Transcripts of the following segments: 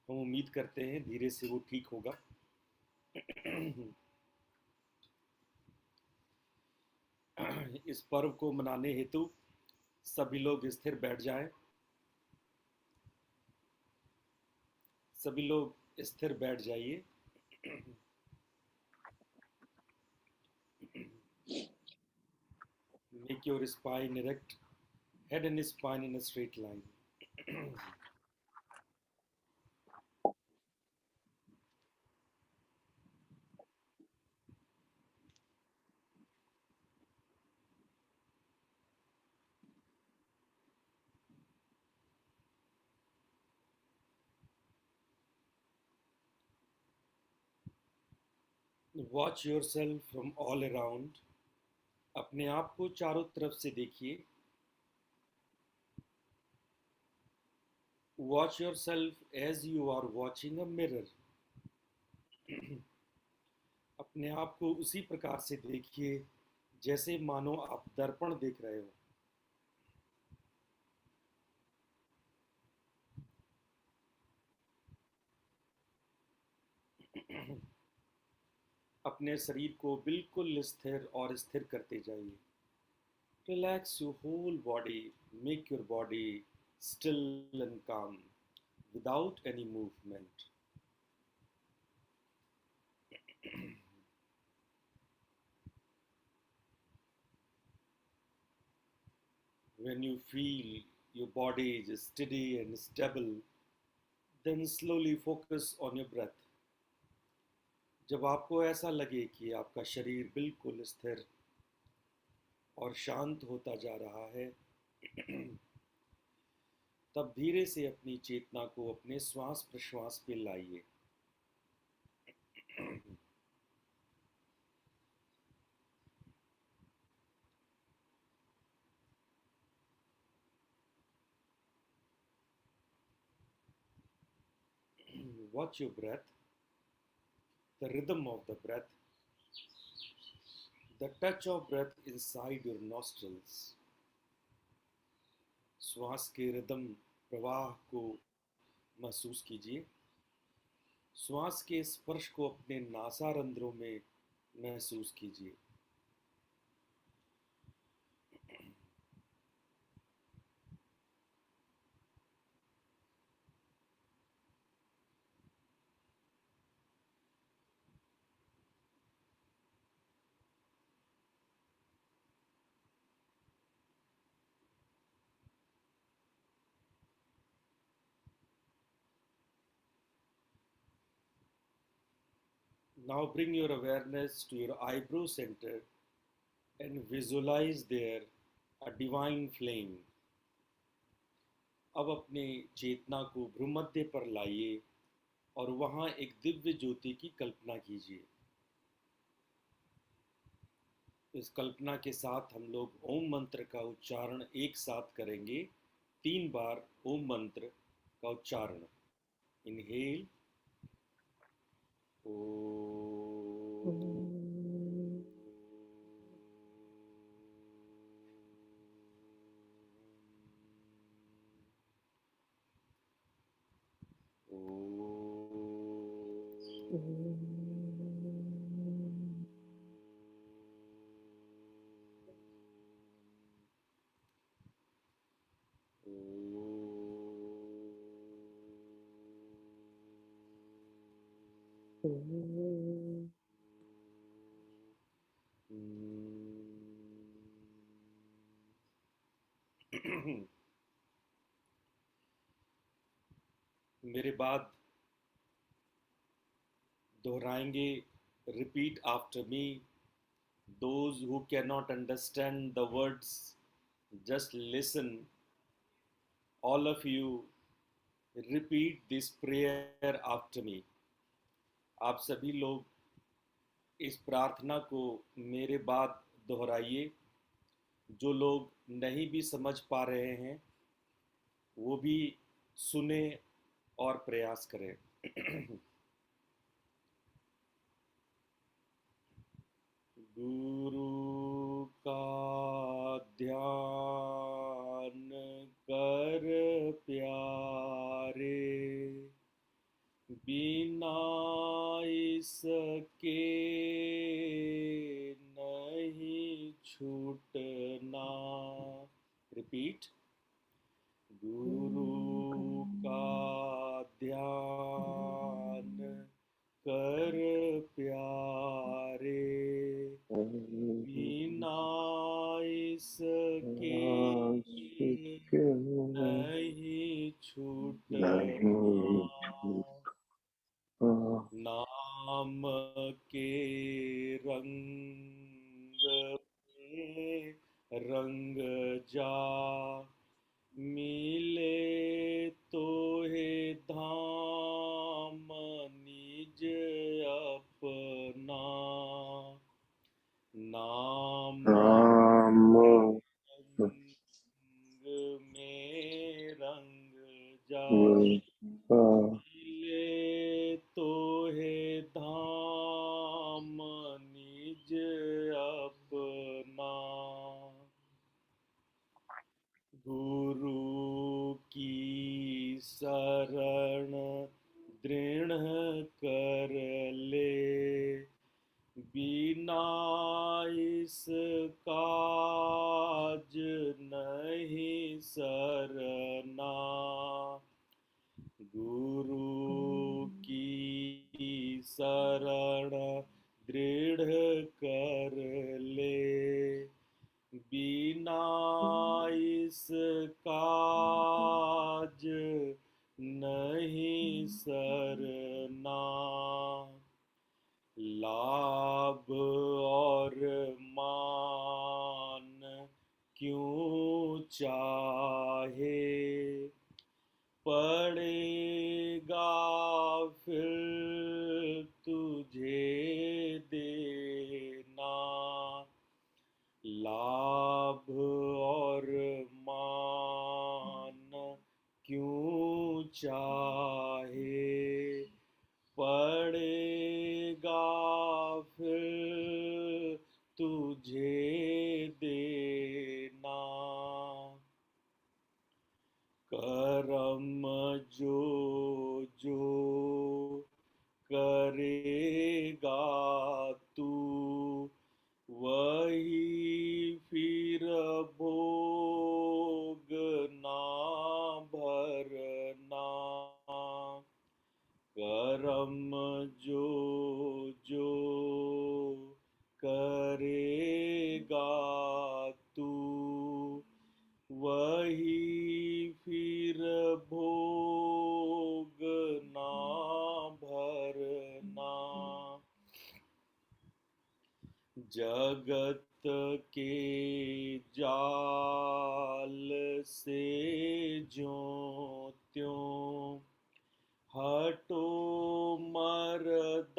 हम उम्मीद करते हैं धीरे से वो ठीक होगा। इस पर्व को मनाने हेतु सभी लोग स्थिर बैठ जाएं। सभी लोग स्थिर बैठ जाइए। Make your spine erect, head and spine in a straight line. Watch yourself from all around. अपने आप को चारों तरफ से देखिए। Watch yourself as you are watching a mirror. अपने आप को उसी प्रकार से देखिए जैसे मानो आप दर्पण देख रहे हो। अपने शरीर को बिल्कुल स्थिर और स्थिर करते जाइए। Relax your whole body, make your body still and calm without any movement. When you feel your body is steady and stable, then slowly focus on your breath. जब आपको ऐसा लगे कि आपका शरीर बिल्कुल स्थिर और शांत होता जा रहा है, तब धीरे से अपनी चेतना को अपने श्वास प्रश्वास पे लाइए। Watch your breath, the rhythm of the breath, the touch of breath inside your nostrils. श्वास के रिदम प्रवाह को महसूस कीजिए। श्वास के स्पर्श को अपने नासारंध्रों में महसूस कीजिए। Now bring your awareness to your eyebrow center and visualize there a divine flame. अब अपने चेतना को भ्रूमध्य पर लाइए और वहां एक दिव्य ज्योति की कल्पना कीजिए। इस कल्पना के साथ हम लोग ओम मंत्र का उच्चारण एक साथ करेंगे। 3 बार ओम मंत्र का उच्चारण। इनहेल ओ, मेरे बाद दोहराएंगे। Repeat after me. Those who cannot understand the words, just listen. All of you, repeat this prayer after me. आप सभी लोग इस प्रार्थना को मेरे बाद दोहराइए। जो लोग नहीं भी समझ पा रहे हैं वो भी सुने और प्रयास करें। गुरु का ध्यान कर प्यारे, बिना इसके नहीं छूटना। रिपीट। गुरु का ध्यान कर प्यारे, बिना इसके नहीं छूटना। नाम के रंग में रंग जा, मिले तो है धाम निज अपना। नाम रंग में रंग जा, मिले तो है धाम निज अपना। गुरु की शरण दृढ़ कर ले, बिना इस काज नहीं सरना। गुरु की शरण दृढ़ कर ले, बिना इस काज नहीं सरना। लाभ और मान क्यों चाहे, पड़ेगा फिर तुझे देना। लाभ और मान क्यों चाहे, पड़ेगा फिर तुझे देना। कर्म जो जो करेगा तू, वही फिर भोग ना भरना। कर्म जो जो करेगा तू, वही फिर भोग ना भरना। जगत के जाल से ज्यों त्यों हटो मर्दानगी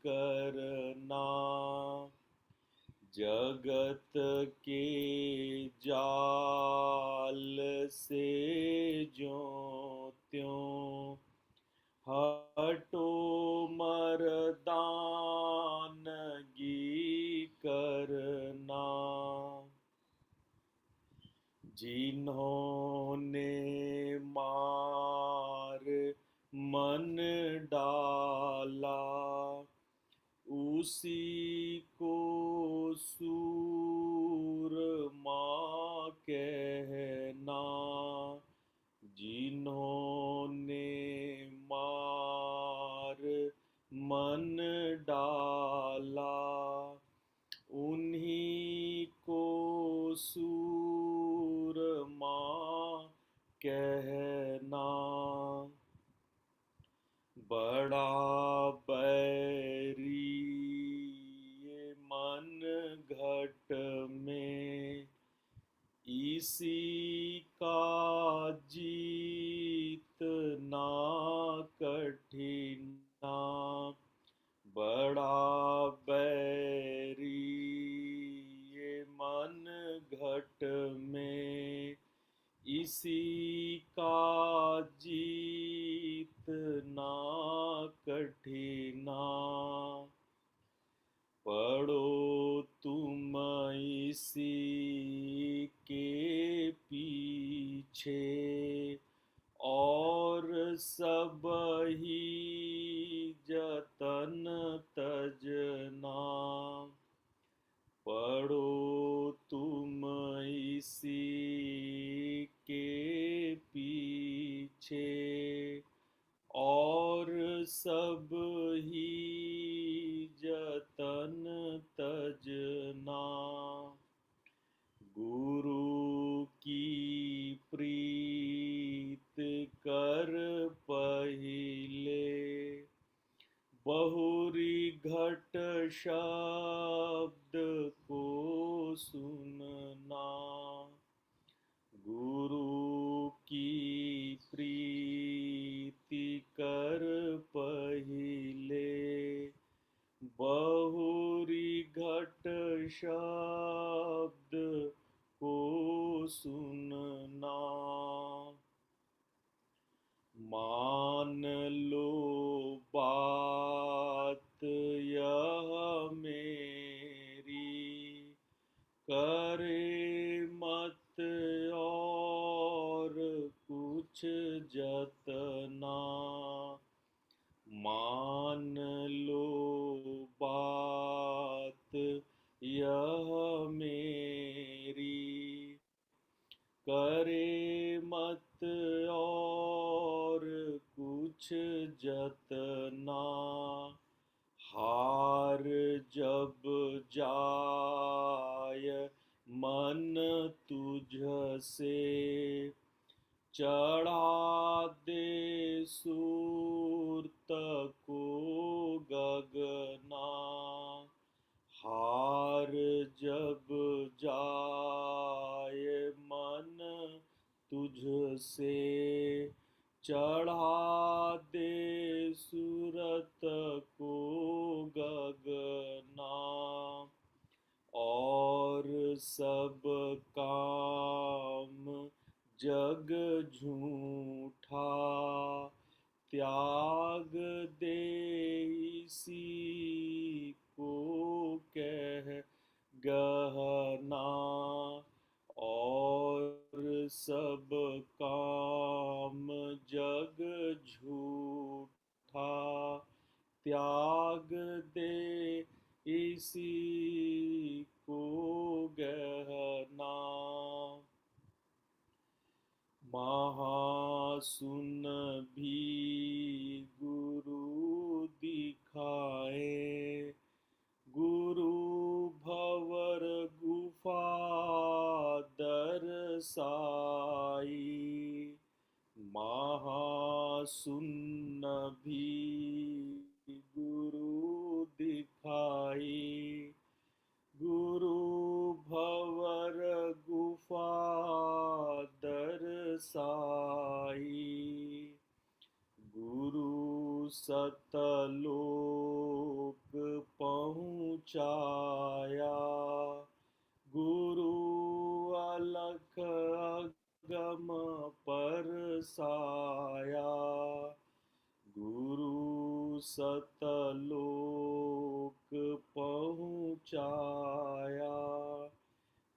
करना। जगत के जाल से ज्यों त्यों हटो मर्दानगी करना। जिन्होंने मार मन डाला, उसी को सूरमा कहना। जिन्होंने मार मन डाला, उन्हीं को सूरमा कहना। बड़ा बैरी ये मन घट में, इसी का जीतना कठिना। बड़ा बैरी ये मन घट में, इसी का जीतना कठिना। पढ़ो तुम इसी के पीछे, और सब ही जतन तजना, पढ़ो तुम इसी के पीछे, और सब ही जतन तजना। गुरु की प्रीत कर पहिले, बहुरी घट शब्द को सुनना। गुरु की प्रीति कर पहिले, बहुरी घट शब्द को सुनना। मान लो बात यह मेरी, करे मत और कुछ जतना। मान लो बात यह मेरी, करे मत और कुछ जतना। हार जब जाय मन तुझ से, चढ़ा दे सूरत को गगना। हार जब जाए मन तुझ से, चढ़ा दे सूरत को गगना। और सब काम जग झूठा, त्याग दे इसी को कह गहना। और सब काम जग झूठा, त्याग दे इसी को गहना। महासुन भी गुरु दिखाए, गुरु भवर गुफा दरसाई। महासुन भी गुरु दिखाई, गुरु भवर गुफा दरसाई। गुरु सतलोक पहुँचाया, गुरु अलख अगम परसाया। गुरु सतलोक पहुँचाया,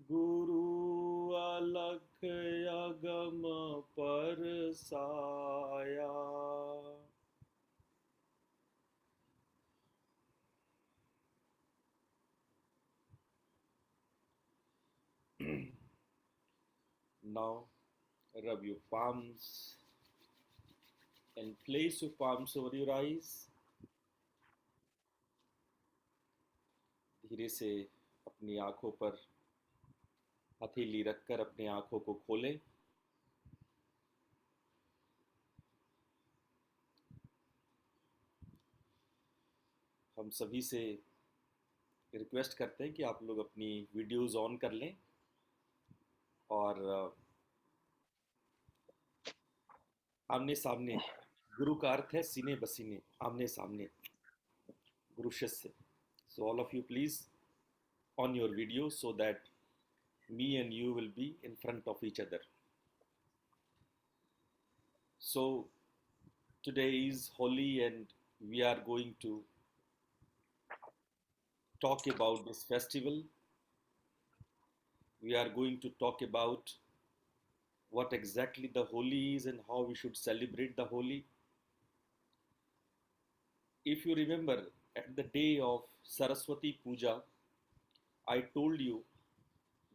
गुरु अलख अगम परसाया। Now rub your palms and place your palms over your eyes. धीरे से अपनी आंखों पर हथेली रखकर अपनी आंखों को खोलें। हम सभी से रिक्वेस्ट करते हैं कि आप लोग अपनी वीडियोस ऑन कर लें और आमने सामने, गुरु का अर्थ है सीने बसीने, आमने सामने गुरु शिष्य। So all of you please on your video so that me and you will be in front of each other. So today is Holi and we are going to talk about this festival. We are going to talk about what exactly the Holi is and how we should celebrate the Holi. If you remember, at the day of Saraswati Puja, I told you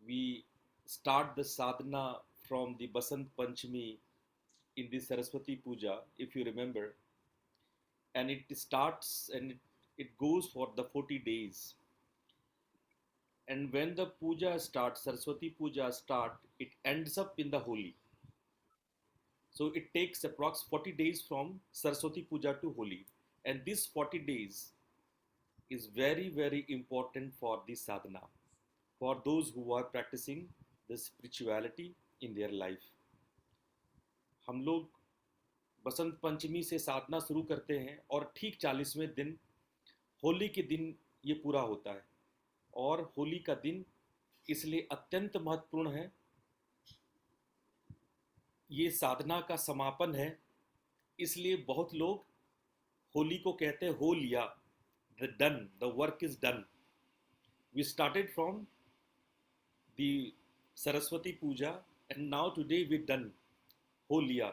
we start the sadhana from the Basant Panchami in the Saraswati Puja, if you remember, and it starts and it goes for the 40 days. And when the puja starts, Saraswati Puja start, it ends up in the Holi. So it takes approx 40 days from Saraswati Puja to Holi. And this 40 days is very, very important for the sadhana, for those who are practicing the spirituality in their life. हम लोग बसंत पंचमी से साधना शुरू करते हैं और ठीक 40वें दिन होली के दिन ये पूरा होता है। और होली का दिन इसलिए अत्यंत महत्वपूर्ण है, ये साधना का समापन है, इसलिए बहुत लोग होली को कहते हैं हो लिया, the done, the work is done. We started from the Saraswati Puja and now today we done, हो लिया,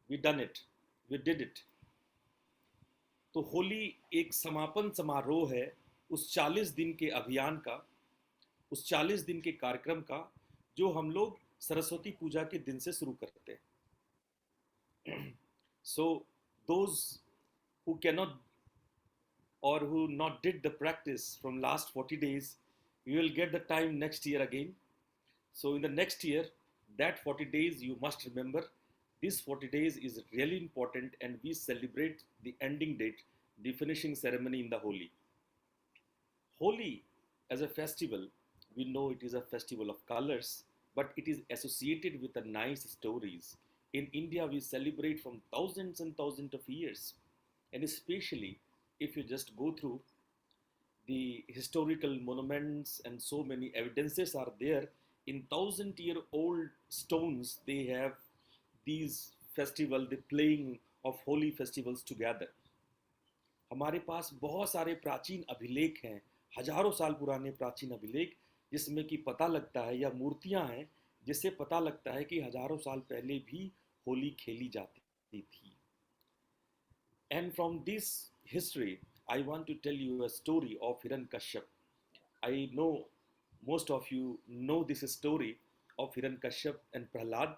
we done it, we did it. तो होली एक समापन समारोह है उस 40 दिन के अभियान का, उस 40 दिन के कार्यक्रम का, जो हम लोग सरस्वती पूजा के दिन से शुरू करते हैं। So those who cannot or who not did the practice from last 40 days, we will get the time next year again. So in the next year, that 40 days you must remember, this 40 days is really important, and we celebrate the ending date, the finishing ceremony in the Holi. Holi as a festival, we know it is a festival of colors, but it is associated with the nice stories. In India, we celebrate from thousands and thousands of years. And especially if you just go through the historical monuments, and so many evidences are there in 1,000-year-old stones, they have these festival, the playing of holy festivals together. हमारे पास बहुत सारे प्राचीन अभिलेख हैं, हजारों साल पुराने प्राचीन अभिलेख, जिसमें कि पता लगता है, या मूर्तियां हैं जिससे पता लगता है कि हजारों साल पहले भी होली खेली जाती थी। And from this history, I want to tell you a story of Hiranyakashipu. I know most of you know this story of Hiranyakashipu and Prahlad,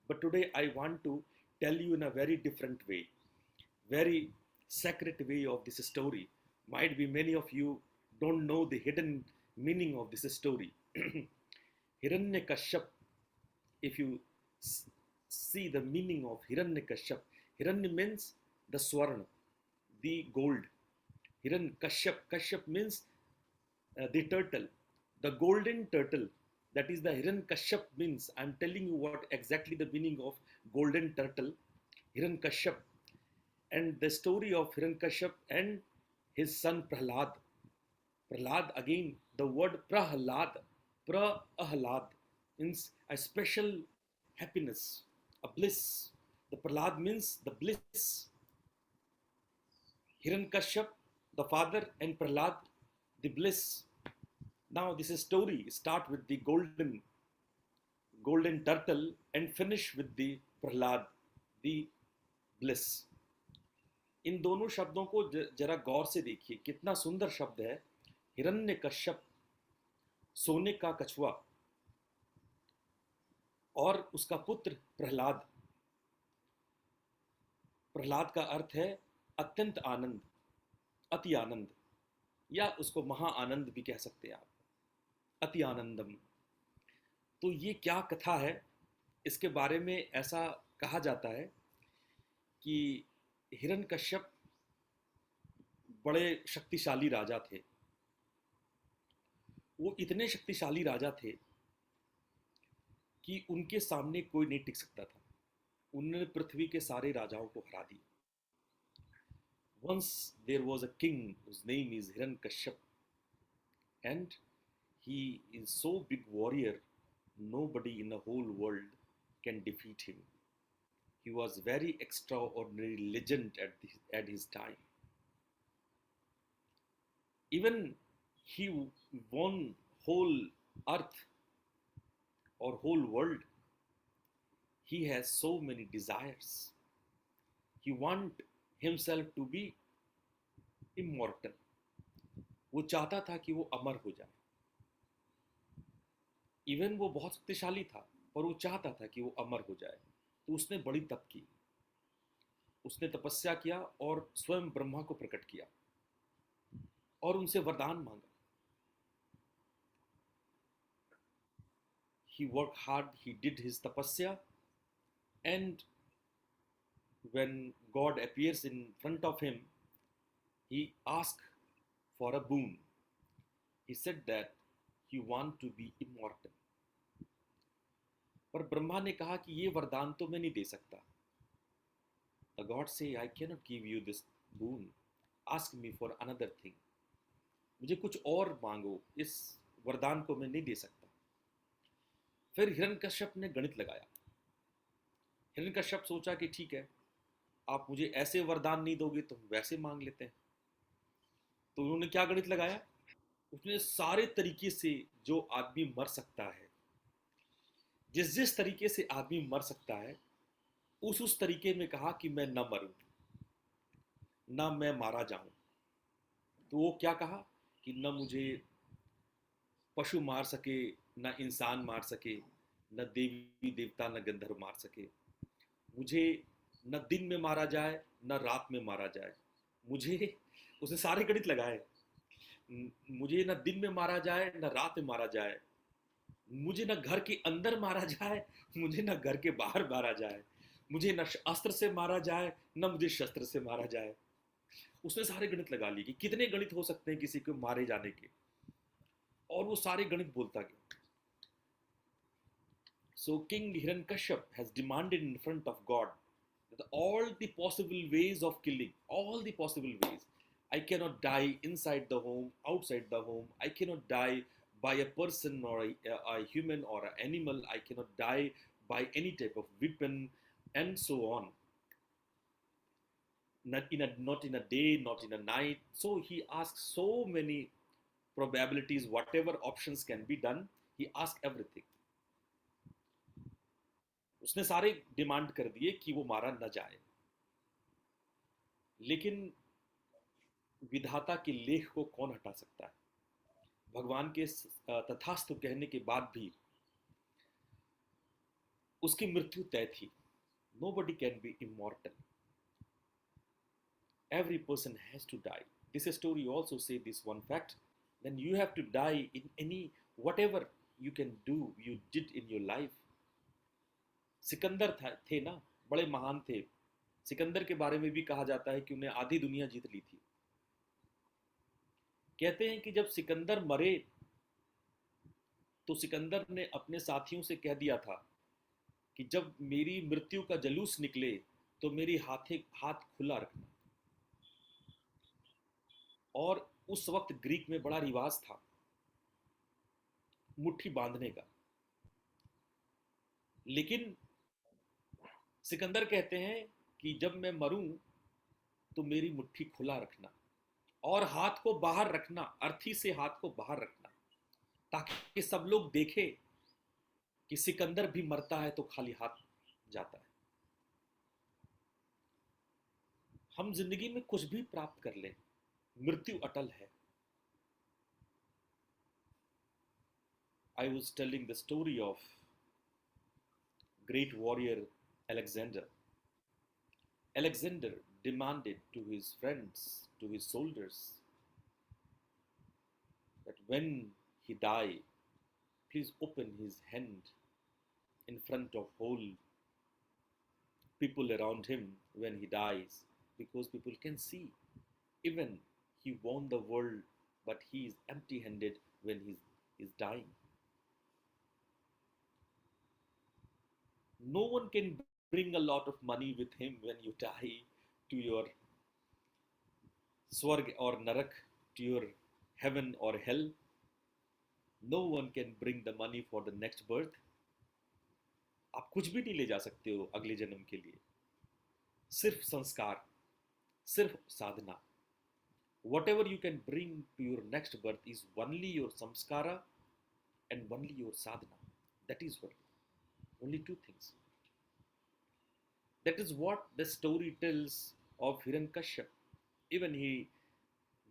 but today I want to tell you in a very different way, very sacred way of this story. Might be many of you don't know the hidden meaning of this story. Hiranyakashipu, if you see the meaning of Hiranyakashipu, Hiranya means the Swarna, the gold. Kashyap means the turtle, the golden turtle. That is the Hiranyakashipu means. I'm telling you what exactly the meaning of golden turtle, Hiranyakashipu, and the story of Hiranyakashipu and his son Prahlad. Prahlad, again, the word Prahlad, Prahlad means a special happiness, a bliss. The Prahlad means the bliss. Hiranyakashipu, the father, and Prahlad, the bliss. Now this story start with the golden turtle and finish with the Prahlad, the bliss. इन दोनों शब्दों को जरा गौर से देखिए, कितना सुंदर शब्द है। हिरण्यकश्यप, सोने का कछुआ, और उसका पुत्र प्रहलाद। प्रहलाद का अर्थ है अत्यंत आनंद, अति आनंद, या उसको महा आनंद भी कह सकते हैं आप, अति आनंदम। तो ये क्या कथा है, इसके बारे में ऐसा कहा जाता है कि हिरण्यकश्यप बड़े शक्तिशाली राजा थे। वो इतने शक्तिशाली राजा थे कि उनके सामने कोई नहीं टिक सकता था। उन्होंने पृथ्वी के सारे राजाओं को हरा दिया। Once there was a king whose name is Hiranyakashipu, and he is so big warrior, nobody in the whole world can defeat him. He was very extraordinary legend at his time. Even he won whole earth or whole world. he has so many desires. He want himself to be immortal. वो चाहता था कि वो अमर हो जाए. Even वो बहुत शक्तिशाली था, पर वो चाहता था कि वो अमर हो जाए. तो उसने बड़ी तप की, उसने तपस्या किया और स्वयं ब्रह्मा को प्रकट किया और उनसे वरदान मांगा. He worked hard, he did his tapasya, and when God appears in front of him, he asked for a boon. He said that he want to be immortal. पर ब्रह्मा ने कहा कि ये वरदान तो मैं नहीं दे सकता. The God say, I cannot give you this boon. Ask me for another thing. मुझे कुछ और मांगो, इस वरदान को मैं नहीं दे सकता. फिर हिरण्यकश्यप ने गणित लगाया. हिरण्यकश्यप सोचा कि ठीक है, आप मुझे ऐसे वरदान नहीं दोगे तो वैसे मांग लेते हैं. तो उन्होंने क्या गणित लगाया, उसने सारे तरीके से जो आदमी मर सकता है, जिस जिस तरीके से आदमी मर सकता है, उस तरीके में कहा कि मैं न मरूं, न मैं मारा जाऊं. तो वो क्या कहा कि न मुझे पशु मार सके, न इंसान मार सके, न देवी देवता न गंधर्व मार सके. मुझे न दिन में मारा जाए न रात में मारा जाए. मुझे, उसने सारे गणित लगाए, मुझे न दिन में मारा जाए न रात में मारा जाए, मुझे न घर के अंदर मारा जाए, मुझे न घर के बाहर मारा जाए, मुझे न अस्त्र से मारा जाए न मुझे शस्त्र से मारा जाए. उसने सारे गणित लगा लिए कि कितने गणित हो सकते हैं किसी को मारे जाने के, और वो सारे गणित बोलता गया. So King Hiranyakashipu has demanded in front of God that all the possible ways of killing, all the possible ways. I cannot die inside the home, outside the home. I cannot die by a person or a human or an animal. I cannot die by any type of weapon, and so on. Not in a day, not in a night. So he asks so many probabilities, whatever options can be done. He asks everything. उसने सारे demand कर दिए कि वो मारा न जाए. लेकिन विधाता के लेख को कौन हटा सकता है. भगवान के तथास्तु कहने के बाद भी उसकी मृत्यु तय थी. Nobody can be immortal. Every person has to die. This story also says this one fact. Then you have to die in any, whatever you can do, you did in your life. Sikandar थे ना, बड़े महान थे. सिकंदर के बारे में भी कहा जाता है कि उन्हें आधी दुनिया जीत ली थी. कहते हैं कि जब सिकंदर मरे तो सिकंदर ने अपने साथियों से कह दिया था कि जब मेरी मृत्यु का जलूस निकले तो मेरी हाथ खुला रखना. और उस वक्त ग्रीक में बड़ा रिवाज था मुट्ठी बांधने का. लेकिन सिकंदर कहते हैं कि जब मैं मरूं तो मेरी मुट्ठी खुला रखना और हाथ को बाहर रखना, अर्थी से हाथ को बाहर रखना, ताकि सब लोग देखें कि सिकंदर भी मरता है तो खाली हाथ जाता है. हम जिंदगी में कुछ भी प्राप्त कर लें, मृत्यु अटल है. I was telling the story of great warrior Alexander. Alexander demanded to his friends, to his soldiers, that when he die, please open his hand in front of whole people around him when he dies, because people can see. Even he won the world, but he is empty-handed when he is dying. No one can bring a lot of money with him when you die to your Swarg or Narak, to your heaven or hell. No one can bring the money for the next birth. आप कुछ भी नहीं ले जा सकते हो अगले जन्म के लिए. सिर्फ संस्कार, सिर्फ साधना. Whatever you can bring to your next birth is only your samskara and only your sadhana. That is what. Only two things. That is what the story tells of Hiranyakashipu. Even he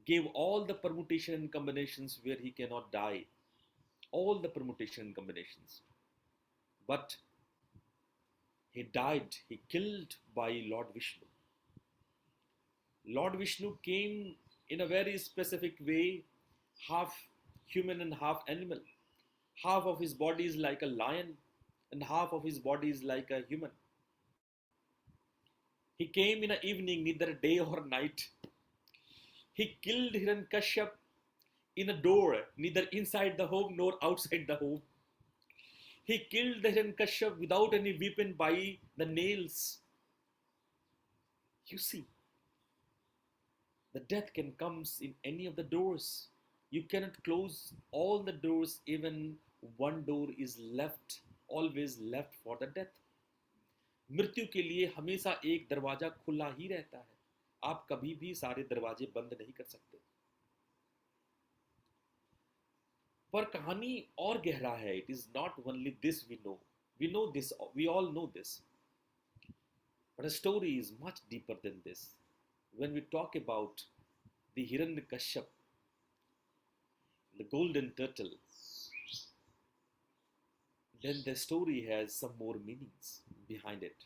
gave all the permutation and combinations where he cannot die, all the permutation and combinations. But he died, he killed by Lord Vishnu. Lord Vishnu came in a very specific way, half human and half animal. Half of his body is like a lion, and half of his body is like a human. He came in the evening, neither day or night. He killed Hiranyakashipu in a door, neither inside the home nor outside the home. He killed the Hiranyakashipu without any weapon by the nails. You see, the death can come in any of the doors. You cannot close all the doors, even one door is left, always left for the death. मृत्यु के लिए हमेशा एक दरवाजा खुला ही रहता है. आप कभी भी सारे दरवाजे बंद नहीं कर सकते. पर कहानी और गहरा है. It is not only this we know this, we all know this, but a story is much deeper than this. When we talk about the Hiranyakashipu, the golden turtle, then the story has some more meanings behind it.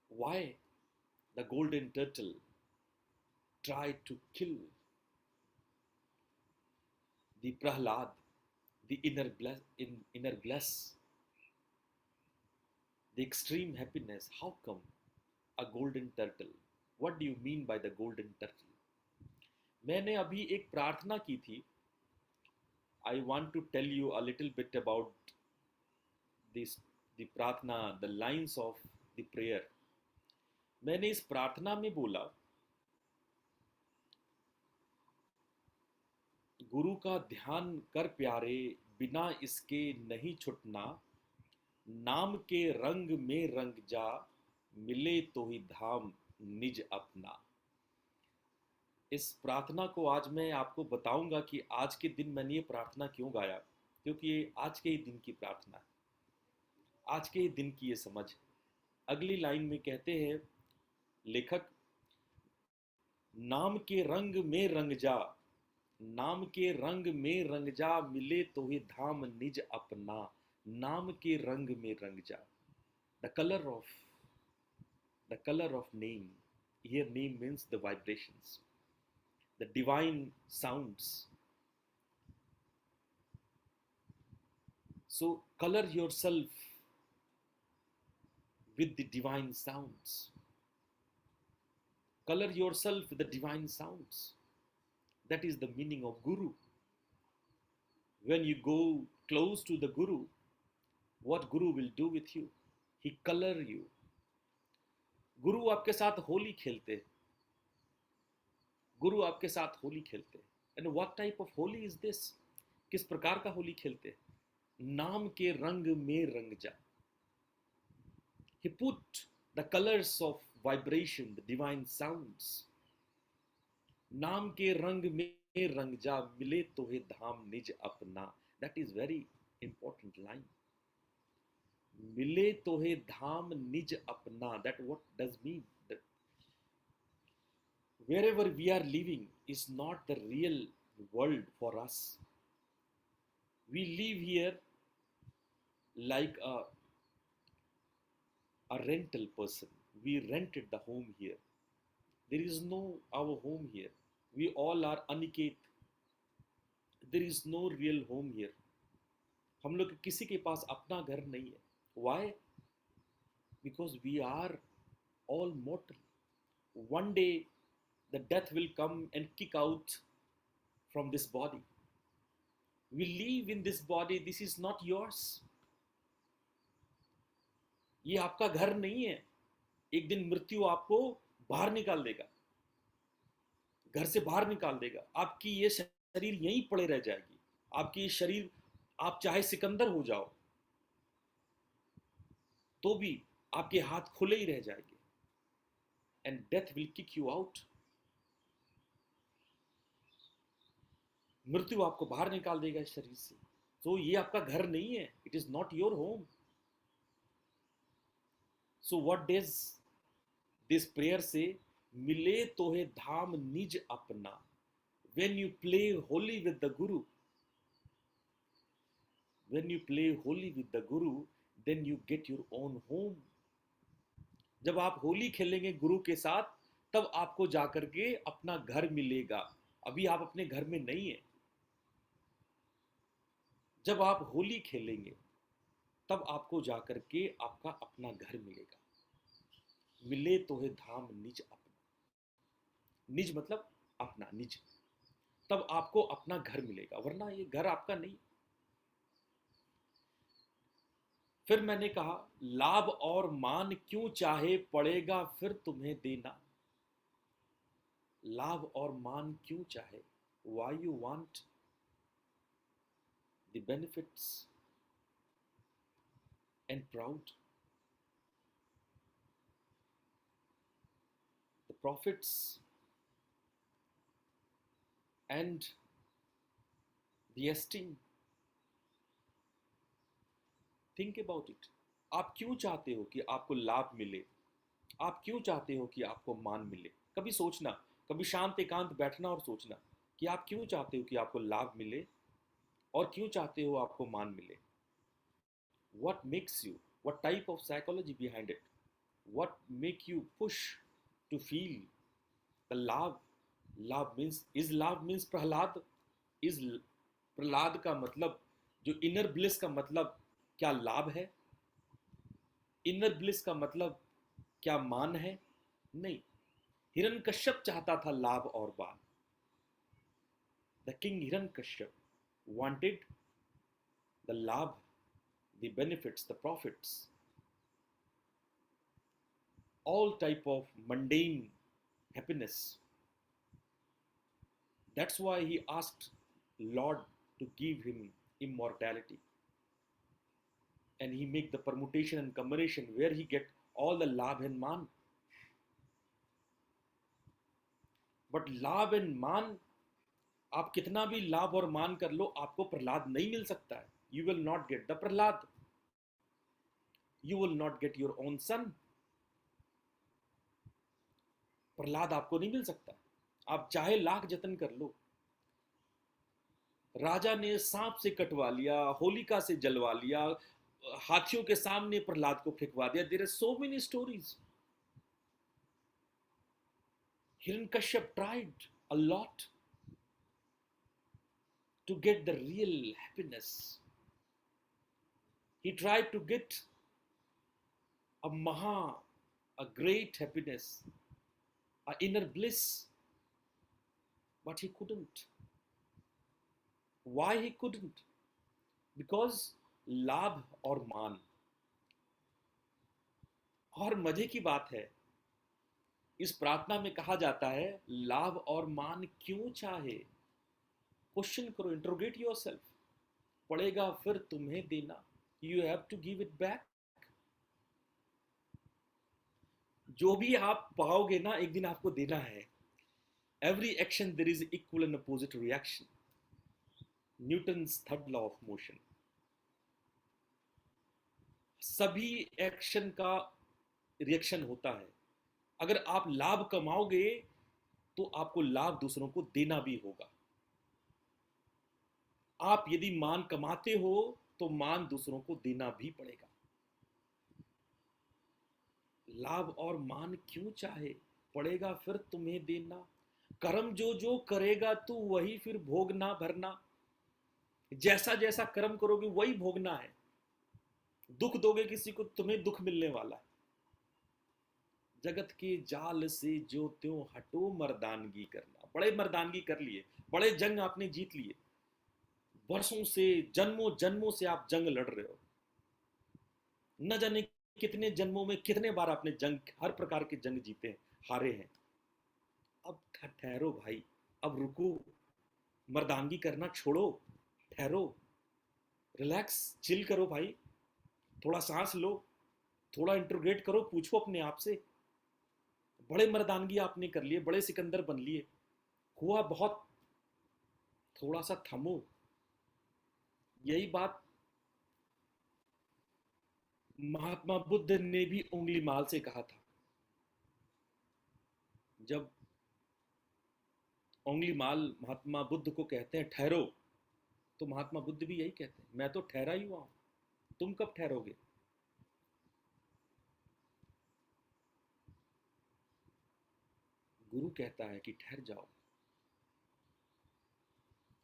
Why the golden turtle tried to kill the Prahlad, the inner bliss, the extreme happiness. How come a golden turtle? What do you mean by the golden turtle? मैंने अभी एक प्रार्थना की थी. I want to tell you a little bit about this, the प्रार्थना, the lines of the prayer. मैंने इस प्रार्थना में बोला, गुरु का ध्यान कर प्यारे, बिना इसके नहीं छुटना, नाम के रंग में रंग जा, मिले तो ही धाम निज अपना. इस प्रार्थना को आज मैं आपको बताऊंगा कि आज के दिन मैंने ये प्रार्थना क्यों गाया, क्योंकि ये आज के ही दिन की प्रार्थना है, आज के ही दिन की ये समझ. अगली लाइन में कहते हैं लेखक, नाम के रंग में रंग जा, नाम के रंग में रंग जा, मिले तो ही धाम निज अपना. नाम के रंग में रंग जा. The colour of name. Here name means the vibrations, the divine sounds. So color yourself with the divine sounds. Color yourself with the divine sounds. That is the meaning of Guru. When you go close to the Guru, what Guru will do with you? He color you. गुरु आपके साथ होली खेलते हैं. गुरु आपके साथ होली खेलते हैं. And what type of Holi is this? किस प्रकार का होली खेलते हैं? नाम के रंग में रंग जा. He put the colors of vibration, the divine sounds. नाम के रंग में रंग जा, मिले तो है धाम निज अपना. That is very important line. मिले तो है धाम निज अपना. That what does mean? That wherever we are living is not the real world for us. We live here like a rental person. We rented the home here. There is no our home here. We all are Aniket. There is no real home here. हम लोग किसी के पास अपना घर नहीं है. Why? Because we are all mortal. One day the death will come and kick out from this body. We live in this body. This is not yours. ये आपका घर नहीं है. एक दिन मृत्यु आपको बाहर निकाल देगा, घर से बाहर निकाल देगा. आपकी ये शरीर यहीं पड़े रह जाएगी. आपकी ये शरीर, आप चाहे सिकंदर हो जाओ तो भी आपके हाथ खुले ही रह जाएंगे. And death will kick you out. मृत्यु आपको बाहर निकाल देगा इस शरीर से. तो ये आपका घर नहीं है. It is not your home. So what does this prayer से? मिले तोहे धाम निज अपना, when you play holy with the guru, when you play holy with the guru, then you get your own home. जब आप होली खेलेंगे गुरु के साथ, तब आपको जाकर के अपना घर मिलेगा। अभी आप अपने घर में नहीं है। जब आप होली खेलेंगे तब आपको जाकर के आपका अपना घर मिलेगा। मिले तो है धाम निज अपना, निज मतलब अपना, निज, तब आपको अपना घर मिलेगा, वरना ये घर आपका नहीं। फिर मैंने कहा, लाभ और मान क्यों चाहे पड़ेगा फिर तुम्हें देना। लाभ और मान क्यों चाहे, why you want the benefits and proud, the profits and the esteem. Think about it. आप क्यों चाहते हो कि आपको लाभ मिले, आप क्यों चाहते हो कि आपको मान मिले? कभी सोचना, कभी शांत एकांत बैठना और सोचना कि आप क्यों चाहते हो कि आपको लाभ मिले और क्यों चाहते हो आपको मान मिले। What makes you, what type of psychology behind it, what make you push to feel the love? Love means, is love means Prahlad, is Prahlad का मतलब, जो इनर ब्लिस का मतलब क्या लाभ है? इनर ब्लिस का मतलब क्या मान है? नहीं। हिरण्यकश्यप चाहता था लाभ और मान। The king Hiranyakashyap wanted the लाभ, the benefits, the profits, all type of mundane happiness. That's why he asked Lord to give him immortality, and he make the permutation and combination where he get all the labh and man. But labh and man, आप कितना भी लाभ और मान कर लो, आपको प्रहलाद नहीं मिल सकता है। You will not get the Prahlad, you will not get your own son. Prahlad आपको नहीं मिल सकता, आप चाहे लाख जतन कर लो। राजा ने सांप से कटवा लिया, होलिका से जलवा लिया, हाथियों के सामने प्रहलाद को फेंकवा दिया। There are so many stories. Hiranyakashyap tried a lot to get the real happiness. He tried to get a great happiness, a inner bliss, but he couldn't. Why he couldn't? Because लाभ और मान। और मजे की बात है, इस प्रार्थना में कहा जाता है, लाभ और मान क्यों चाहे? क्वेश्चन करो, इंट्रोगेट योरसेल्फ। पड़ेगा फिर तुम्हें देना, you have to give it back. जो भी आप पाओगे ना, एक दिन आपको देना है। Every action there is equal and opposite reaction, Newton's third law of motion. सभी एक्शन का रिएक्शन होता है। अगर आप लाभ कमाओगे तो आपको लाभ दूसरों को देना भी होगा। आप यदि मान कमाते हो तो मान दूसरों को देना भी पड़ेगा। लाभ और मान क्यों चाहे, पड़ेगा फिर तुम्हें देना। कर्म जो जो करेगा तू वही फिर भोगना भरना। जैसा जैसा कर्म करोगे वही भोगना है। दुख दोगे किसी को, तुम्हें दुख मिलने वाला है। जगत के जाल से जो त्यों हटो मर्दानगी करना। बड़े मर्दानगी कर लिए, बड़े जंग आपने जीत लिए, वर्षों से, जन्मों जन्मों से आप जंग लड़ रहे हो। न जाने कितने जन्मों में कितने बार आपने जंग, हर प्रकार के जंग जीते हैं, हारे हैं। अब ठहरो भाई, अब रुको, मर्दानगी करना छोड़ो, ठहरो, रिलैक्स, चिल करो भाई, थोड़ा सांस लो, थोड़ा इंट्रोगेट करो, पूछो अपने आप से। बड़े मर्दानगी आपने कर लिए, बड़े सिकंदर बन लिए, हुआ बहुत, थोड़ा सा थमो। यही बात महात्मा बुद्ध ने भी उंगली माल से कहा था। जब उंगली माल महात्मा बुद्ध को कहते हैं ठहरो, तो महात्मा बुद्ध भी यही कहते हैं, मैं तो ठहरा ही हुआ हूं, तुम कब ठहरोगे। गुरु कहता है कि ठहर जाओ,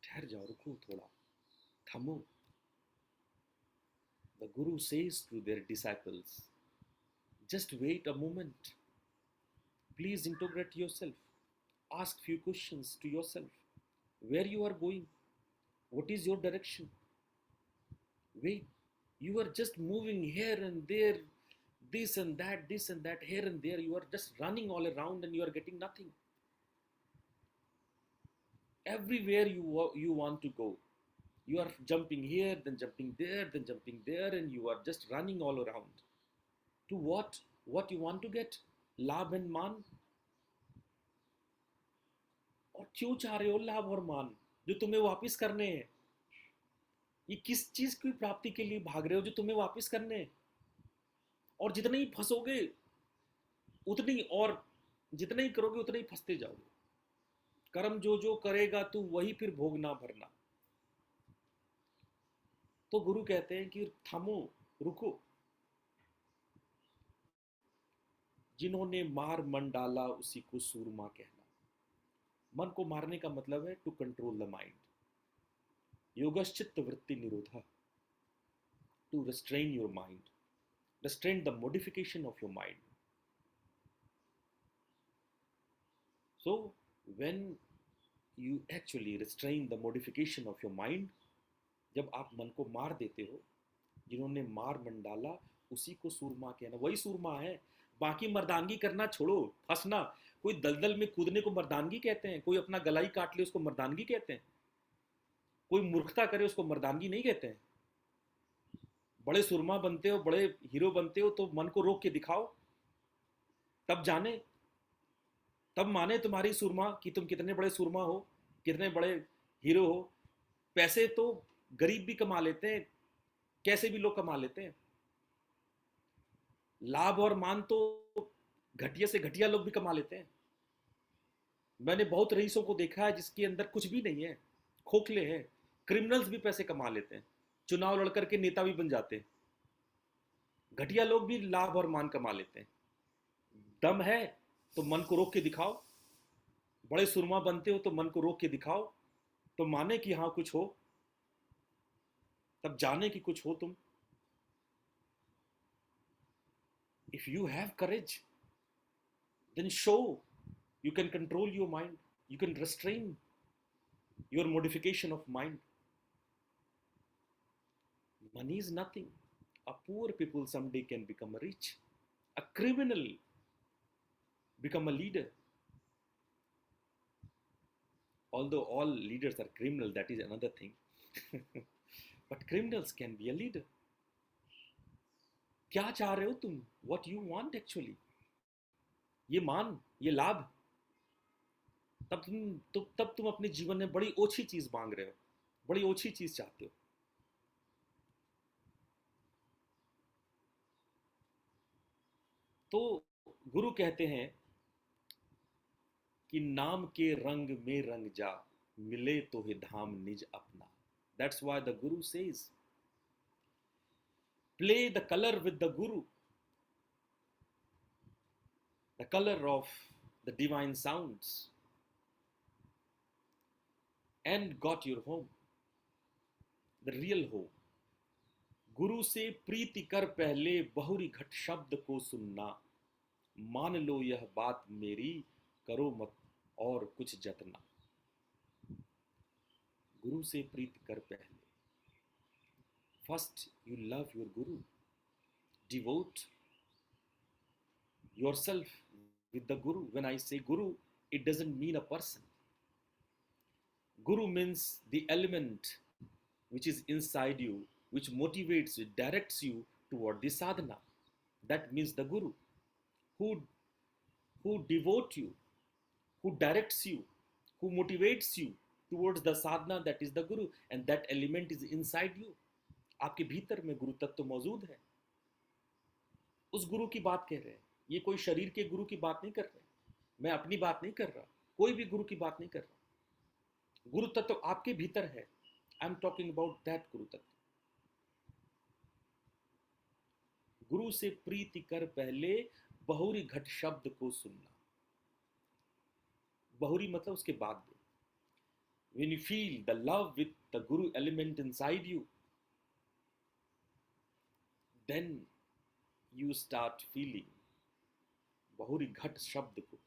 ठहर जाओ, रुको थोड़ा, थमो। The Guru says to their disciples, just wait a moment. Please integrate yourself. Ask few questions to yourself. Where you are going? What is your direction? Wait. You are just moving here and there, this and that, here and there. You are just running all around and you are getting nothing. Everywhere you want to go. You are jumping here, then jumping there, then jumping there, and you are just running all around. To what? What you want to get? लाभ and मान। और क्यों चाह रहे हो लाभ और मान जो तुम्हें वापस करने हैं। ये किस चीज की प्राप्ति के लिए भाग रहे हो जो तुम्हें वापस करने हैं। और जितने ही फंसोगे उतनी, और जितने ही करोगे उतने ही फंसते जाओगे। कर्म जो जो करेगा तू वही फिर भोगना भरना। तो गुरु कहते हैं कि थमो, रुको। जिन्होंने मार मन डाला उसी को सूरमा कहना। मन को मारने का मतलब है टू कंट्रोल द माइंड। योगश्चित्त वृत्ति निरोधा, to restrain your mind, restrain the modification of your mind. So when you actually restrain the modification of your mind, जब आप मन को मार देते हो, जिन्होंने मार मन डाला उसी को सूरमा कहना। वही सूरमा है। बाकी मर्दानगी करना छोड़ो, फंसना। कोई दलदल में कूदने को मर्दानगी कहते हैं, कोई अपना गला ही काट ले उसको मर्दानगी कहते हैं, कोई मूर्खता करे उसको मर्दानगी नहीं कहते हैं। बड़े सुरमा बनते हो, बड़े हीरो बनते हो, तो मन को रोक के दिखाओ, तब जाने, तब माने तुम्हारी सुरमा कि तुम कितने बड़े सुरमा हो, कितने बड़े हीरो हो। पैसे तो गरीब भी कमा लेते हैं, कैसे भी लोग कमा लेते हैं। लाभ और मान तो घटिया से घटिया लोग भी कमा लेते हैं। मैंने बहुत रईसों को देखा है जिसके अंदर कुछ भी नहीं है, खोखले हैं। क्रिमिनल्स भी पैसे कमा लेते हैं, चुनाव लड़ करके नेता भी बन जाते हैं। घटिया लोग भी लाभ और मान कमा लेते हैं। दम है तो मन को रोक के दिखाओ। बड़े सुरमा बनते हो तो मन को रोक के दिखाओ, तो माने कि हाँ कुछ हो, तब जाने कि कुछ हो तुम। If you have courage, then show you can control your mind, you can restrain your modification of mind. Money is nothing. A poor people someday can become rich. A criminal become a leader. Although all leaders are criminal, that is another thing. But criminals can be a leader. क्या चाह रहे हो तुम? What you want actually? ये मान, ये लाभ, तब तुम अपने जीवन में बड़ी ओछी चीज मांग रहे हो, बड़ी ओछी चीज चाहते हो। तो गुरु कहते हैं कि नाम के रंग में रंग जा, मिले तो है धाम निज अपना। That's why the Guru says, play the color with the Guru, the color of the divine sounds, and got your home, the real home. गुरु से प्रीति कर पहले बहुरी घट शब्द को सुनना, मान लो यह बात मेरी, करो मत और कुछ जतना। गुरु से प्रीति कर पहले, first you love your Guru, devote yourself with the Guru. When I say Guru, it doesn't mean a person. Guru means the element which is inside you, which motivates you, directs you toward the sadhana. That means the Guru, who devote you, who directs you, who motivates you towards the sadhana, that is the Guru, and that element is inside you. आपके भीतर में गुरु तत्व मौजूद है। उस गुरु की बात कह रहे हैं। ये कोई शरीर के गुरु की बात नहीं कर रहे, मैं अपनी बात नहीं कर रहा, कोई भी गुरु की बात नहीं कर रहा। गुरु तत्व तो आपके भीतर है। I am talking about that गुरु तत्व। गुरु से प्रीति कर पहले बहुरी घट शब्द को सुनना। बहुरी मतलब उसके बाद में। When you feel the love with the Guru element inside you, then you start feeling Bahuri Ghat Shabd ko.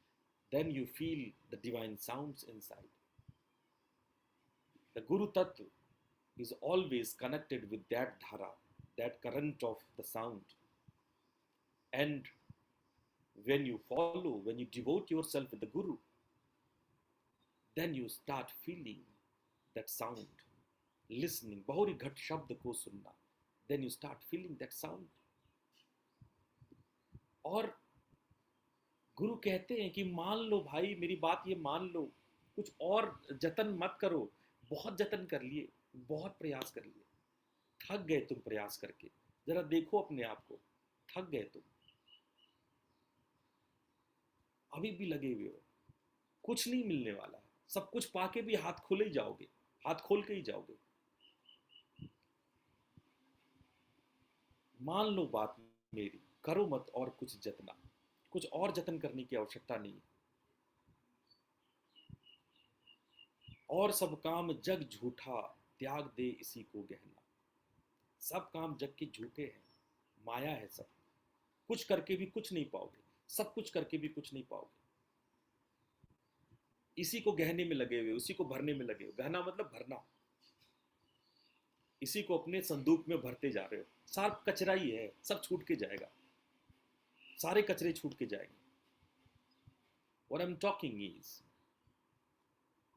Then you feel the divine sounds inside. The Guru Tattva is always connected with that dhara, that current of the sound. And when you follow, when you devote yourself with the Guru, then you start feeling that sound, listening. Bahuri Ghat Shabd ko sunna. Then you start feeling that sound. और गुरु कहते हैं कि मान लो भाई, मेरी बात ये मान लो, कुछ और जतन मत करो। बहुत जतन कर लिए, बहुत प्रयास कर लिए, थक गए तुम प्रयास करके। जरा देखो अपने आप को, थक गए तुम, अभी भी लगे हुए हो, कुछ नहीं मिलने वाला है। सब कुछ पाके भी हाथ खोले ही जाओगे, हाथ खोल के ही जाओगे। मान लो बात मेरी, करो मत और कुछ जतना, कुछ और जतन करने की आवश्यकता नहीं। और सब काम जग झूठा, त्याग दे इसी को गहना। सब काम जग के झूठे हैं, माया है सब। कुछ करके भी कुछ नहीं पाओगे, सब कुछ करके भी कुछ नहीं पाओगे। इसी को गहने में लगे हुए, उसी को भरने में लगे हुए। गहना मतलब भरना। इसी को अपने संदूक में भरते जा रहे हो। सारा कचरा ही है, सब छूट के जाएगा, सारे कचरे छूट के जाएंगे। What I'm talking is,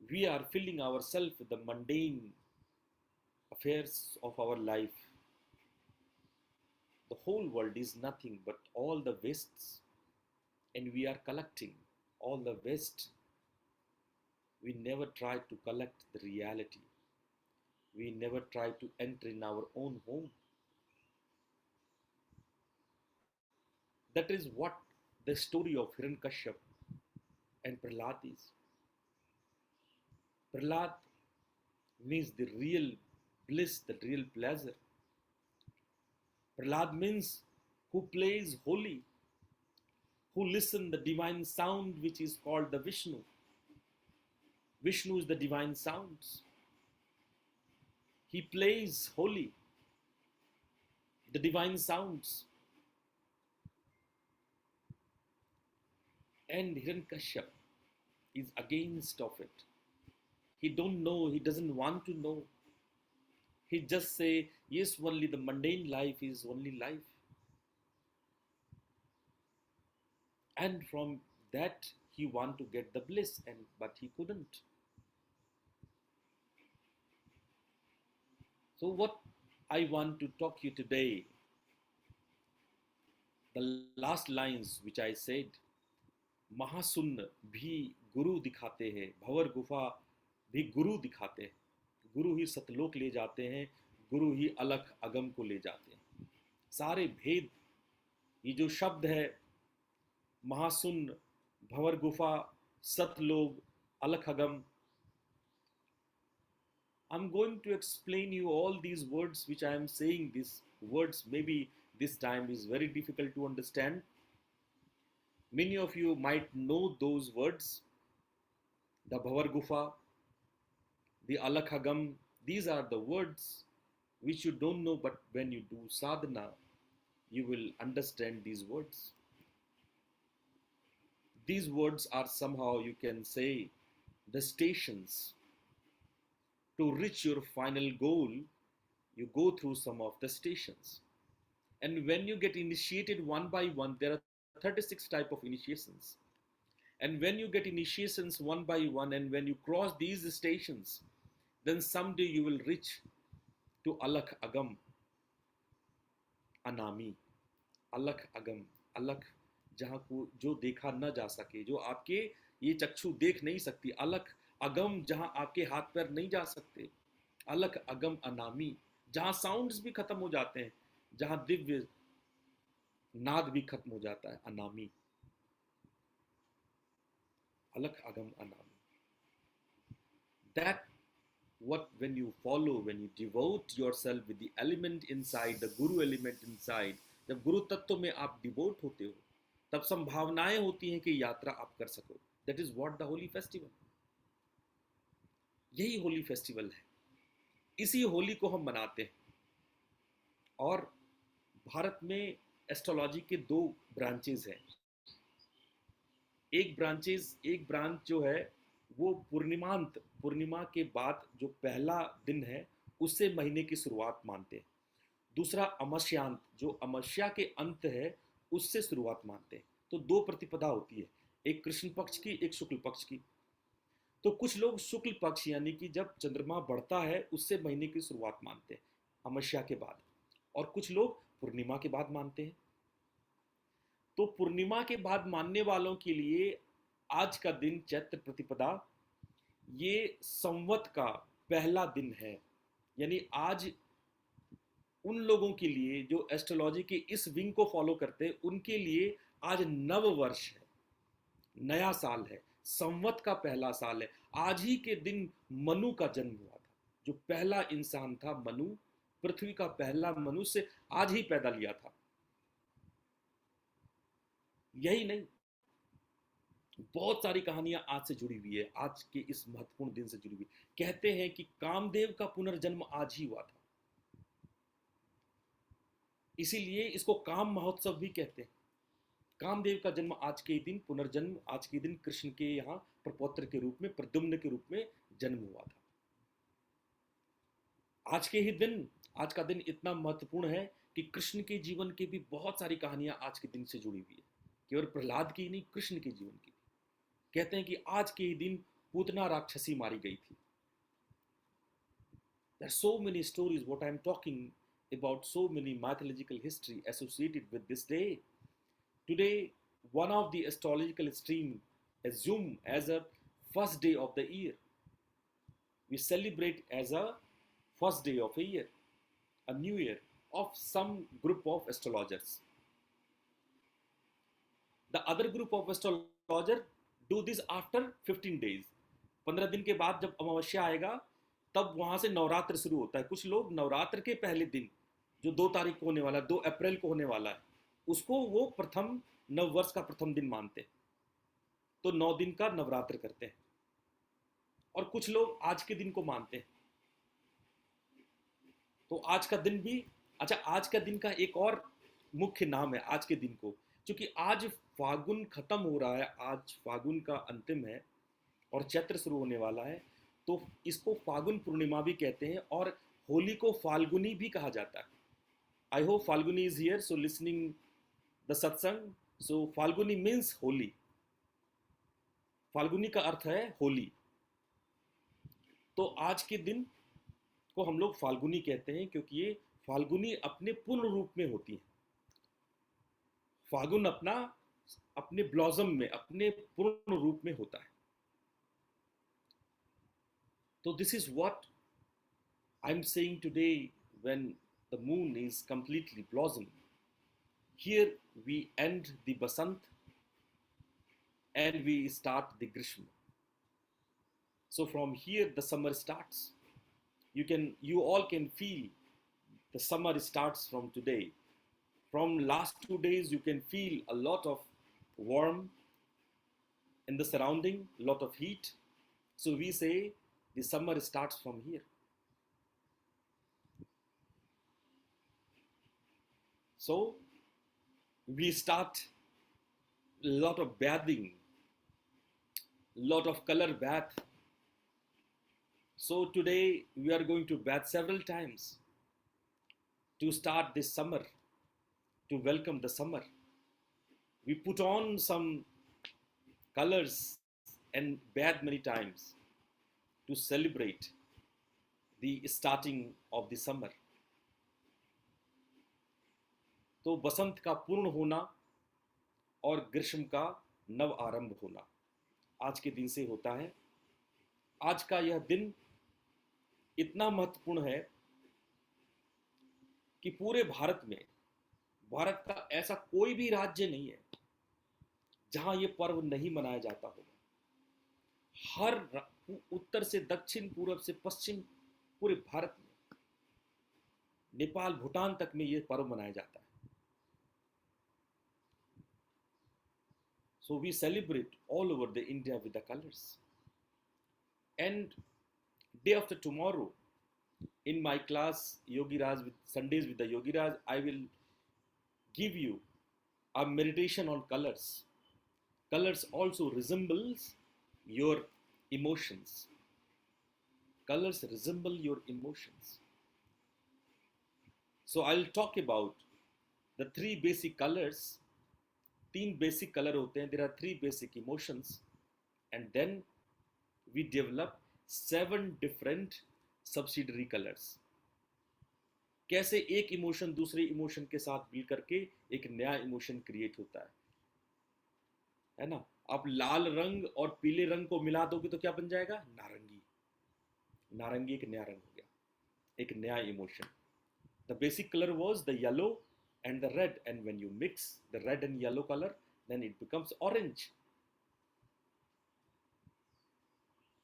we are filling ourselves with the mundane affairs of our life. The whole world is nothing but all the wastes, and we are collecting all the waste. We never try to collect the reality. We never try to enter in our own home. That is what the story of Hiranyakashipu and Prahlad is. Prahlad means the real bliss, the real pleasure. Prahlad means who plays holy, who listen the divine sound which is called the Vishnu. Vishnu is the divine sounds. He plays holy, the divine sounds. And Hiranyakashipu is against of it. He don't know, he doesn't want to know. He just say, yes, only the mundane life is only life. And from that he want to get the bliss, but he couldn't. So what I want to talk you today, the last lines which I said, महाशून्य भी गुरु दिखाते हैं, भंवर गुफा भी गुरु दिखाते हैं। गुरु ही सतलोक ले जाते हैं, गुरु ही अलख अगम को ले जाते हैं। सारे भेद, ये जो शब्द है महाशून्य, भंवर गुफा, सतलोक, अलख अगम, I'm going to explain you all these words which I am saying. These words maybe this time is very difficult to understand. Many of you might know those words, the Bhavar Gufa, the Alakhagam. These are the words which you don't know, but when you do sadhana, you will understand these words. These words are somehow, you can say, the stations. To reach your final goal, you go through some of the stations. And when you get initiated one by one, there are 36 type of initiations. And when you get initiations one by one, and when you cross these stations, then someday you will reach to Alakh Agam, Anami. Alakh Agam, Alakh, जहाँ को जो देखा न जा सके, जो आपके ये चक्षु देख नहीं सकती। अलख अगम, जहाँ आपके हाथ पैर नहीं जा सकते। अलख अगम अनामी, जहाँ साउंड्स भी खत्म हो जाते हैं, जहाँ दिव्य नाद भी खत्म हो जाता है, अनामी, अलख अगम अनामी। That what when you follow, when you devote yourself with the element inside, the guru element inside, जब गुरु तत्व में आप डिवोट होते हो, तब संभावनाएं होती हैं कि यात्रा आप कर सको। That is what the Holi festival, यही होली फेस्टिवल है, इसी होली को हम मनाते हैं। और भारत में एस्ट्रोलॉजी के दो ब्रांचेस हैं। एक ब्रांच जो है वो पूर्णिमा के बाद जो पहला दिन है उससे महीने की शुरुआत मानते हैं। दूसरा अमावस्यांत, जो अमावस्या के अंत है उससे शुरुआत मानते हैं। तो दो प्रतिपदा होती है, एक कृष्ण पक्ष की, एक शुक्ल पक्ष की। तो कुछ लोग शुक्ल पक्ष यानी कि जब चंद्रमा बढ़ता है उससे महीने की शुरुआत मानते हैं, अमावस्या के बाद। और कुछ लोग पूर्णिमा के बाद मानते हैं। तो पूर्णिमा के बाद मानने वालों के लिए आज का दिन चैत्र प्रतिपदा ये संवत का पहला दिन है। यानी आज उन लोगों के लिए जो एस्ट्रोलॉजी के इस विंग को फॉलो करते हैं उनके लिए आज नव वर्ष है, नया साल है, संवत का पहला साल है। आज ही के दिन मनु का जन्म हुआ था, जो पहला इंसान था मनु, पृथ्वी का पहला मनुष्य आज ही पैदा लिया था। यही नहीं, बहुत सारी कहानियां आज से जुड़ी हुई है, आज के इस महत्वपूर्ण दिन से जुड़ी हुई। कहते हैं कि कामदेव का पुनर्जन्म आज ही हुआ था, इसीलिए इसको काम महोत्सव भी कहते हैं। कामदेव का जन्म आज के दिन, पुनर्जन्म आज के दिन कृष्ण के यहाँ प्रपौत्र के रूप में, प्रद्युम्न के रूप में जन्म हुआ था। आज के ही दिन, आज का दिन इतना महत्वपूर्ण है कि कृष्ण के जीवन की भी बहुत सारी कहानियां आज के दिन से जुड़ी हुई है, केवल प्रहलाद की नहीं, कृष्ण के जीवन की। कहते हैं कि आज के ही दिन पूतना राक्षसी मारी गई थी। There are so many stories what I am talking about, so many mythological history associated with this day. Today, one of the astrological stream assume as a first day of the year. We celebrate as a first day of a year, a new year of some group of astrologers. The other group of astrologer do this after 15 days. 15 दिन के बाद जब अमावस्या आएगा तब वहां से नवरात्र शुरू होता है। कुछ लोग नवरात्र के पहले दिन, जो 2 तारीख को होने वाला है, 2 अप्रैल को होने वाला है, उसको वो प्रथम नववर्ष का प्रथम दिन मानते हैं। तो 9 दिन का नवरात्र करते हैं। और कुछ लोग आज के दिन को मानते हैं। तो आज का दिन भी, अच्छा, आज का दिन का एक और मुख्य नाम है आज के दिन को, क्योंकि आज फागुन खत्म हो रहा है, आज फागुन का अंतिम है और चैत्र शुरू होने वाला है, तो इसको फागुन पूर्णिमा भी कहते हैं और होली को फाल्गुनी भी कहा जाता है। I hope Falguni is here, so listening the सत्संग। सो फाल्गुनी मीन्स होली, फाल्गुनी का अर्थ है होली। तो आज के दिन को हम लोग फाल्गुनी कहते हैं क्योंकि ये फाल्गुनी अपने पूर्ण रूप में होती है। फागुन अपने ब्लॉसम में, अपने पूर्ण रूप में होता है। तो this is what I am saying today, when the moon is completely blossom, here we end the Basant and we start the Grishma. So from here the summer starts. You all can feel the summer starts from today. From last 2 days you can feel a lot of warm in the surrounding, lot of heat. So we say the summer starts from here. So we start a lot of bathing, lot of color bath. So today we are going to bath several times to start this summer, to welcome the summer. We put on some colors and bath many times to celebrate the starting of the summer. तो बसंत का पूर्ण होना और ग्रीष्म का नव आरंभ होना आज के दिन से होता है। आज का यह दिन इतना महत्वपूर्ण है कि पूरे भारत में भारत का ऐसा कोई भी राज्य नहीं है जहां ये पर्व नहीं मनाया जाता होगा। उत्तर से दक्षिण, पूरब से पश्चिम, पूरे भारत में, नेपाल भूटान तक में ये पर्व मनाया जाता है। So we celebrate all over the India with the colors. And day after tomorrow, in my class Yogi Raj with Sundays with the Yogi Raj, I will give you a meditation on colors. Colors also resembles your emotions. Colors resemble your emotions. So I'll talk about the three basic colors. तीन basic color होते हैं. There are three basic emotions, and then we develop 7 different subsidiary colors. कैसे एक emotion दूसरे emotion के साथ मिल करके एक नया इमोशन क्रिएट होता है ना। आप लाल रंग और पीले रंग को मिला दोगे तो क्या बन जाएगा? नारंगी। नारंगी एक नया रंग हो गया, एक नया emotion. The basic colour was the yellow and the red, and when you mix the red and yellow color, then it becomes orange.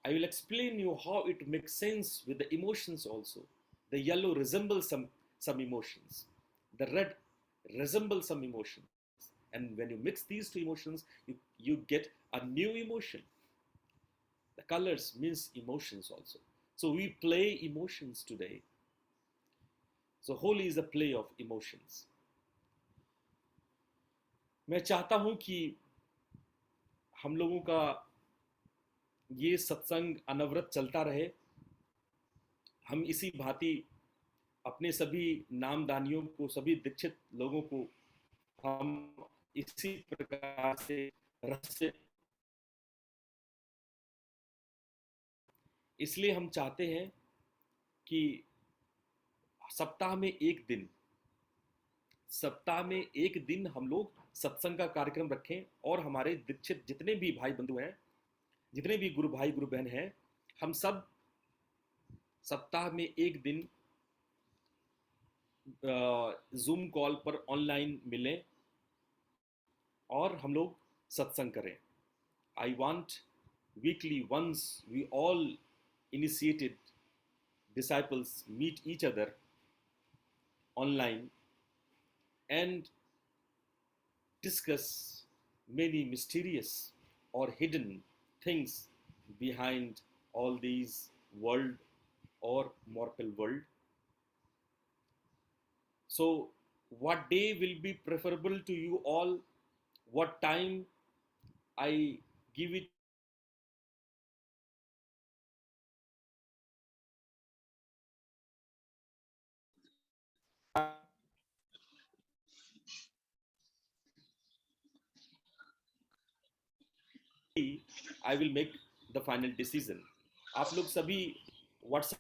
I will explain you how it makes sense with the emotions also. The yellow resembles some emotions, the red resembles some emotions, and when you mix these two emotions, you get a new emotion. The colors means emotions also. So we play emotions today. So Holi is a play of emotions. मैं चाहता हूं कि हम लोगों का ये सत्संग अनवरत चलता रहे। हम इसी भांति अपने सभी नामदानियों को, सभी दीक्षित लोगों को हम इसी प्रकार से रहस्य, इसलिए हम चाहते हैं कि सप्ताह में एक दिन हम लोग सत्संग का कार्यक्रम रखें, और हमारे दीक्षित जितने भी भाई बंधु हैं, जितने भी गुरु भाई गुरु बहन हैं, हम सब सप्ताह में एक दिन जूम कॉल पर ऑनलाइन मिलें और हम लोग सत्संग करें। I want weekly once we all initiated disciples meet each other online and discuss many mysterious or hidden things behind all these world or mortal world. So what day will be preferable to you all? What time I give it? I will make the final decision. आप लोग सभी WhatsApp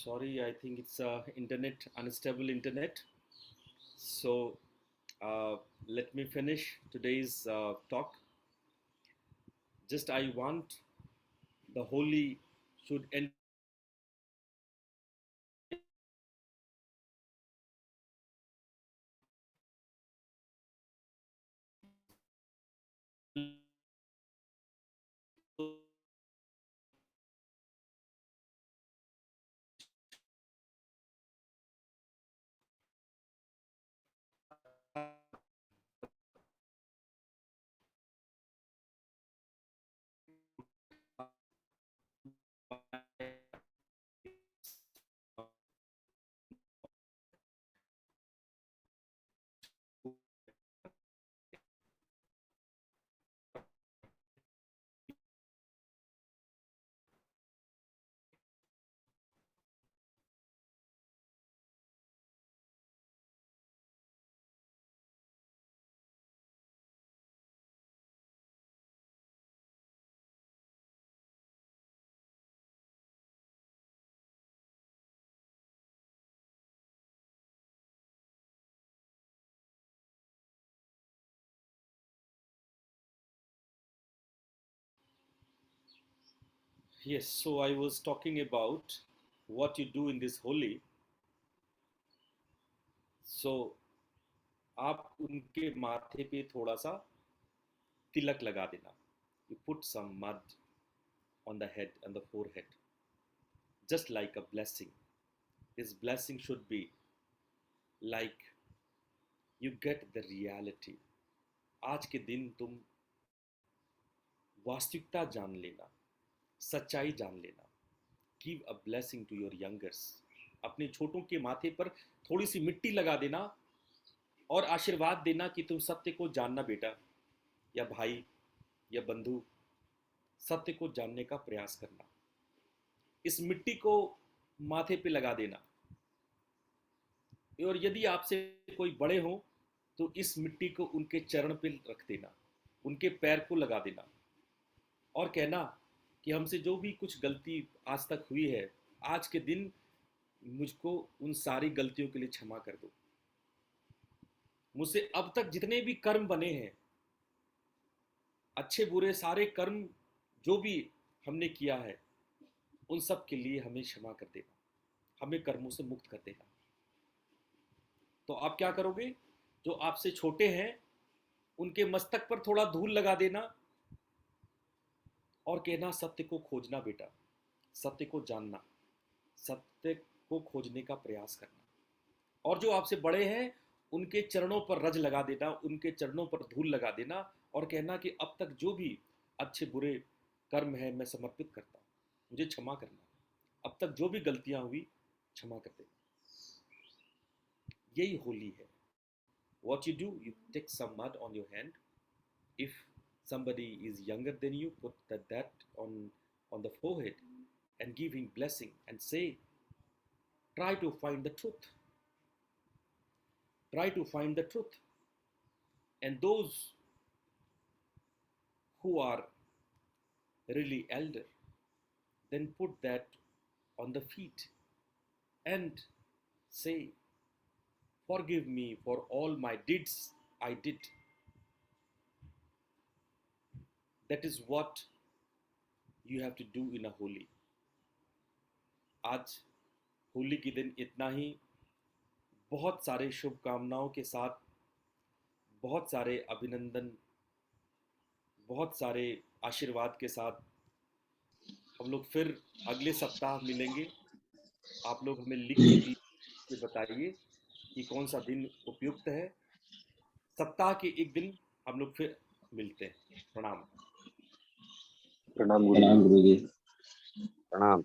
Sorry, I think it's internet, unstable internet. So uh, let me finish today's talk. Just I want the holy should enter Yes, so I was talking about what you do in this holy. So आप उनके माथे पे थोड़ा सा तिलक लगा देना. You put some mud on the head and the forehead, just like a blessing. This blessing should be like you get the reality. आज के दिन तुम वास्तविकता जान लेना, सच्चाई जान लेना. Give a blessing to your youngers. अपने छोटों के माथे पर थोड़ी सी मिट्टी लगा देना और आशीर्वाद देना कि तुम सत्य को जानना बेटा, या भाई, या बंधु, सत्य को जानने का प्रयास करना. इस मिट्टी को माथे पे लगा देना. और यदि आपसे कोई बड़े हो तो इस मिट्टी को उनके चरण पे रख देना, उनके पैर को लगा देना और कहना कि हमसे जो भी कुछ गलती आज तक हुई है, आज के दिन मुझको उन सारी गलतियों के लिए क्षमा कर दो. मुझसे अब तक जितने भी कर्म बने हैं, अच्छे बुरे सारे कर्म जो भी हमने किया है, उन सब के लिए हमें क्षमा कर देना, हमें कर्मों से मुक्त कर देना. तो आप क्या करोगे? जो आपसे छोटे हैं उनके मस्तक पर थोड़ा धूल लगा देना और कहना सत्य को खोजना बेटा, सत्य को जानना, सत्य को खोजने का प्रयास करना. और जो आपसे बड़े हैं उनके चरणों पर रज लगा देना, उनके चरणों पर धूल लगा देना और कहना कि अब तक जो भी अच्छे बुरे कर्म है मैं समर्पित करता हूँ, मुझे क्षमा करना, अब तक जो भी गलतियां हुई क्षमा कर देना. यही होली है. What you do, you take some mud on your hand. If somebody is younger than you, put that on the forehead and give him blessing and say, try to find the truth. Try to find the truth. And those who are really elder, then put that on the feet and say, forgive me for all my deeds I did. That is what you have to do in a holy. आज होली के दिन इतना ही. बहुत सारे शुभकामनाओं के साथ, बहुत सारे अभिनंदन, बहुत सारे आशीर्वाद के साथ हम लोग फिर अगले सप्ताह मिलेंगे. आप लोग हमें लिख के बताइए कि कौन सा दिन उपयुक्त है. सप्ताह के एक दिन हम लोग फिर मिलते हैं. प्रणाम. प्रणाम गुरु जी. प्रणाम गुरु जी. प्रणाम.